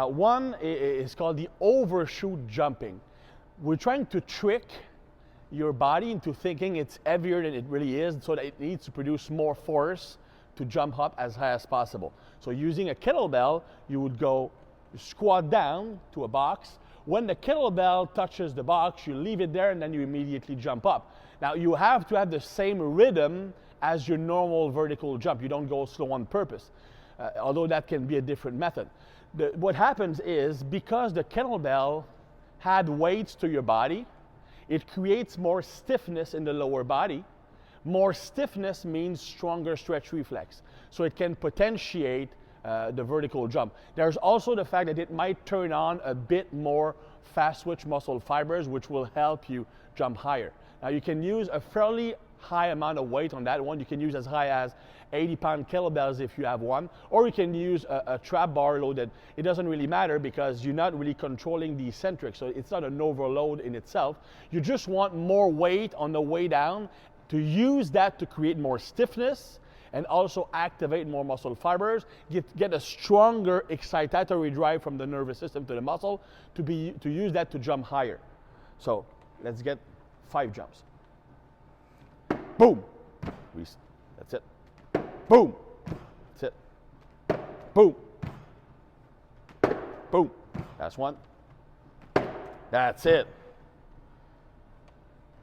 One is called the overshoot jumping. We're trying to trick your body into thinking it's heavier than it really is, so that it needs to produce more force to jump up as high as possible. So using a kettlebell, you would go squat down to a box. When the kettlebell touches the box, you leave it there and then you immediately jump up. Now you have to have the same rhythm as your normal vertical jump. You don't go slow on purpose, although that can be a different method. What happens is, because the kettlebell had weights to your body, it creates more stiffness in the lower body. More stiffness means stronger stretch reflex. So it can potentiate the vertical jump. There's also the fact that it might turn on a bit more fast twitch muscle fibers, which will help you jump higher. Now you can use a fairly high amount of weight on that one. You can use as high as 80-pound kettlebells if you have one, or you can use a trap bar loaded. It doesn't really matter because you're not really controlling the eccentric, so it's not an overload in itself. You just want more weight on the way down to use that to create more stiffness and also activate more muscle fibers, get a stronger excitatory drive from the nervous system to the muscle to use that to jump higher. So let's get 5 jumps. Boom. That's it. Boom. That's it. Boom. Boom. That's one. That's it.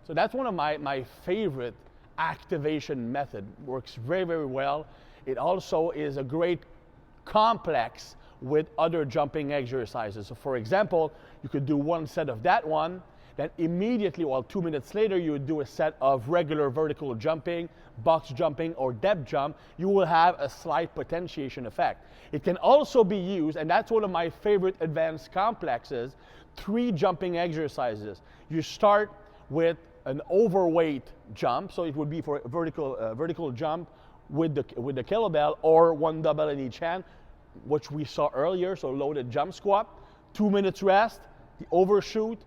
So that's one of my favorite activation method. Works very, very well. It also is a great complex with other jumping exercises. So for example, you could do one set of that one, then immediately, 2 minutes later, you would do a set of regular vertical jumping, box jumping, or depth jump. You will have a slight potentiation effect. It can also be used, and that's one of my favorite advanced complexes, 3 jumping exercises. You start with an overweight jump, so it would be for a vertical jump with the kettlebell, or 1 double in each hand, which we saw earlier, so loaded jump squat, 2 minutes rest, the overshoot,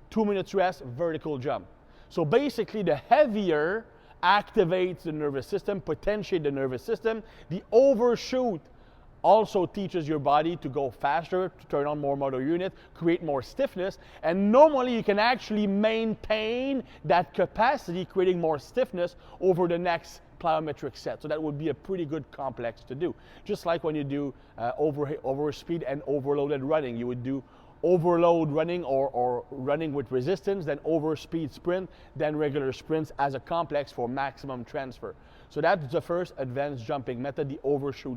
2 minutes rest, vertical jump. So basically, the heavier activates the nervous system, potentiates the nervous system. The overshoot also teaches your body to go faster, to turn on more motor unit, create more stiffness, and normally you can actually maintain that capacity, creating more stiffness over the next plyometric set. So that would be a pretty good complex to do. Just like when you do overspeed and overloaded running, you would do overload running or running with resistance, then overspeed sprint, then regular sprints as a complex for maximum transfer. So that's the first advanced jumping method, the overshoot.